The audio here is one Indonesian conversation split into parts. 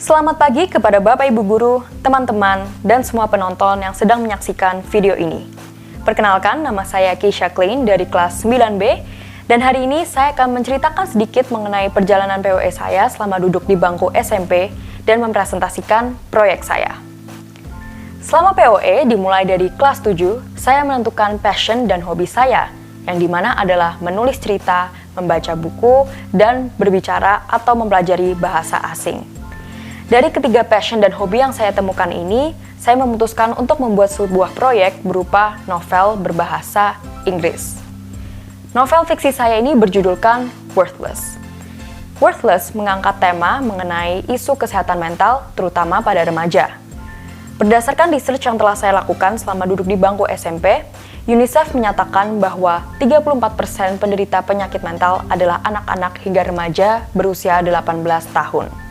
Selamat pagi kepada Bapak Ibu Guru, teman-teman, dan semua penonton yang sedang menyaksikan video ini. Perkenalkan, nama saya Keisha Klein dari kelas 9B, dan hari ini saya akan menceritakan sedikit mengenai perjalanan POE saya selama duduk di bangku SMP dan mempresentasikan proyek saya. Selama POE dimulai dari kelas 7, saya menentukan passion dan hobi saya, yang dimana adalah menulis cerita, membaca buku, dan berbicara atau mempelajari bahasa asing. Dari ketiga passion dan hobi yang saya temukan ini, saya memutuskan untuk membuat sebuah proyek berupa novel berbahasa Inggris. Novel fiksi saya ini berjudulkan Worthless. Worthless mengangkat tema mengenai isu kesehatan mental, terutama pada remaja. Berdasarkan research yang telah saya lakukan selama duduk di bangku SMP, UNICEF menyatakan bahwa 34% penderita penyakit mental adalah anak-anak hingga remaja berusia 18 tahun.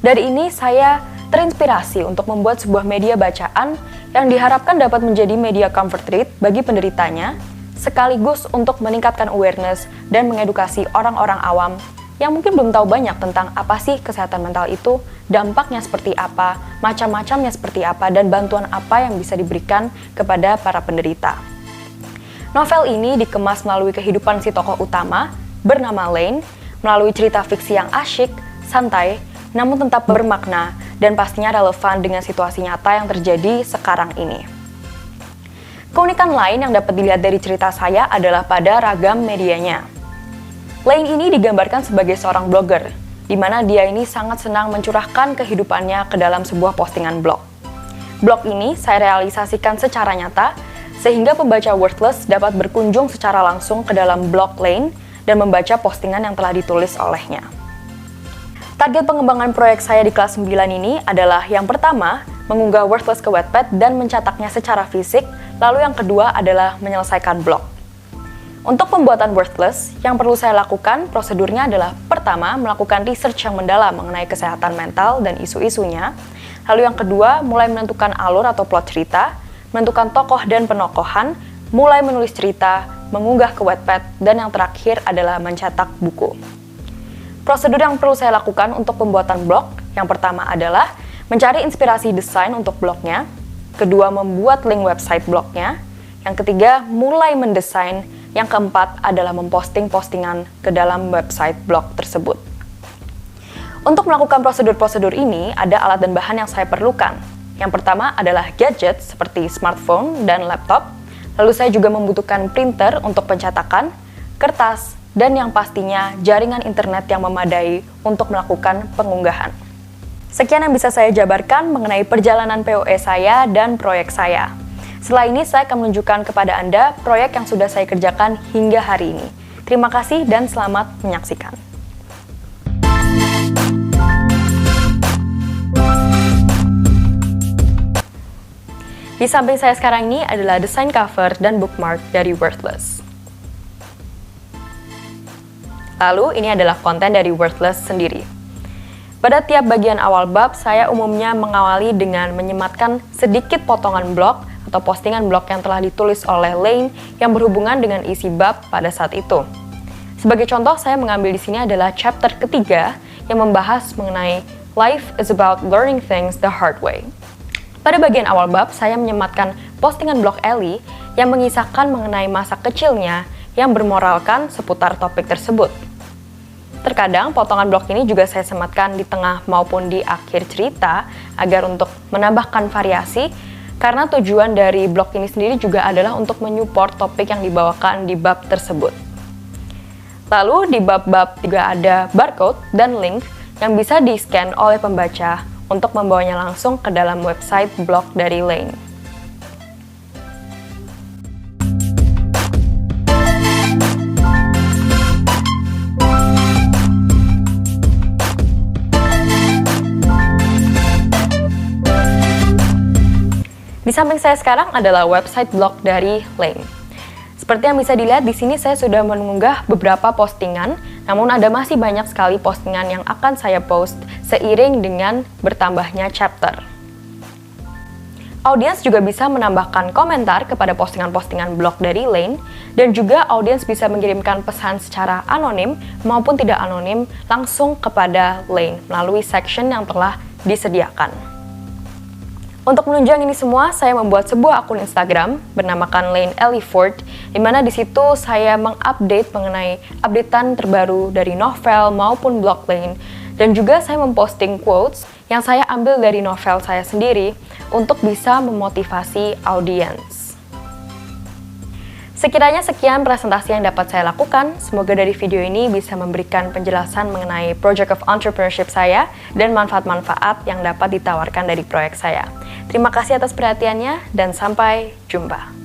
Dari ini saya terinspirasi untuk membuat sebuah media bacaan yang diharapkan dapat menjadi media comfort read bagi penderitanya, sekaligus untuk meningkatkan awareness dan mengedukasi orang-orang awam yang mungkin belum tahu banyak tentang apa sih kesehatan mental itu, dampaknya seperti apa, macam-macamnya seperti apa, dan bantuan apa yang bisa diberikan kepada para penderita. Novel ini dikemas melalui kehidupan si tokoh utama bernama Lane, melalui cerita fiksi yang asyik, santai, namun tetap bermakna dan pastinya relevan dengan situasi nyata yang terjadi sekarang ini. Keunikan lain yang dapat dilihat dari cerita saya adalah pada ragam medianya. Lane ini digambarkan sebagai seorang blogger, di mana dia ini sangat senang mencurahkan kehidupannya ke dalam sebuah postingan blog. Blog ini saya realisasikan secara nyata, sehingga pembaca Worthless dapat berkunjung secara langsung ke dalam blog Lane dan membaca postingan yang telah ditulis olehnya. Target pengembangan proyek saya di kelas 9 ini adalah yang pertama, mengunggah Worthless ke Wattpad dan mencetaknya secara fisik, lalu yang kedua adalah menyelesaikan blog. Untuk pembuatan Worthless, yang perlu saya lakukan prosedurnya adalah pertama, melakukan research yang mendalam mengenai kesehatan mental dan isu-isunya, lalu yang kedua, mulai menentukan alur atau plot cerita, menentukan tokoh dan penokohan, mulai menulis cerita, mengunggah ke Wattpad, dan yang terakhir adalah mencetak buku. Prosedur yang perlu saya lakukan untuk pembuatan blog, yang pertama adalah mencari inspirasi desain untuk blognya, kedua membuat link website blognya, yang ketiga mulai mendesain, yang keempat adalah memposting postingan ke dalam website blog tersebut. Untuk melakukan prosedur-prosedur ini, ada alat dan bahan yang saya perlukan. Yang pertama adalah gadget seperti smartphone dan laptop, lalu saya juga membutuhkan printer untuk pencetakan, kertas, dan yang pastinya jaringan internet yang memadai untuk melakukan pengunggahan. Sekian yang bisa saya jabarkan mengenai perjalanan POE saya dan proyek saya. Setelah ini saya akan menunjukkan kepada Anda proyek yang sudah saya kerjakan hingga hari ini. Terima kasih dan selamat menyaksikan. Di samping saya sekarang ini adalah desain cover dan bookmark dari Worthless. Lalu, ini adalah konten dari Worthless sendiri. Pada tiap bagian awal bab, saya umumnya mengawali dengan menyematkan sedikit potongan blog atau postingan blog yang telah ditulis oleh Lane yang berhubungan dengan isi bab pada saat itu. Sebagai contoh, saya mengambil di sini adalah chapter ketiga yang membahas mengenai Life is about learning things the hard way. Pada bagian awal bab, saya menyematkan postingan blog Ellie yang mengisahkan mengenai masa kecilnya yang bermoralkan seputar topik tersebut. Terkadang potongan blog ini juga saya sematkan di tengah maupun di akhir cerita agar untuk menambahkan variasi, karena tujuan dari blog ini sendiri juga adalah untuk menyupport topik yang dibawakan di bab tersebut. Lalu di bab-bab juga ada barcode dan link yang bisa di-scan oleh pembaca untuk membawanya langsung ke dalam website blog dari Lane. Di samping saya sekarang adalah website blog dari Lane. Seperti yang bisa dilihat di sini, saya sudah mengunggah beberapa postingan, namun ada masih banyak sekali postingan yang akan saya post seiring dengan bertambahnya chapter. Audiens juga bisa menambahkan komentar kepada postingan-postingan blog dari Lane, dan juga audiens bisa mengirimkan pesan secara anonim maupun tidak anonim langsung kepada Lane melalui section yang telah disediakan. Untuk menunjang ini semua, saya membuat sebuah akun Instagram bernamakan Lane Elliford, di mana di situ saya mengupdate mengenai updatean terbaru dari novel maupun blog Lane, dan juga saya memposting quotes yang saya ambil dari novel saya sendiri untuk bisa memotivasi audiens. Sekiranya sekian presentasi yang dapat saya lakukan, semoga dari video ini bisa memberikan penjelasan mengenai project of entrepreneurship saya dan manfaat-manfaat yang dapat ditawarkan dari proyek saya. Terima kasih atas perhatiannya dan sampai jumpa.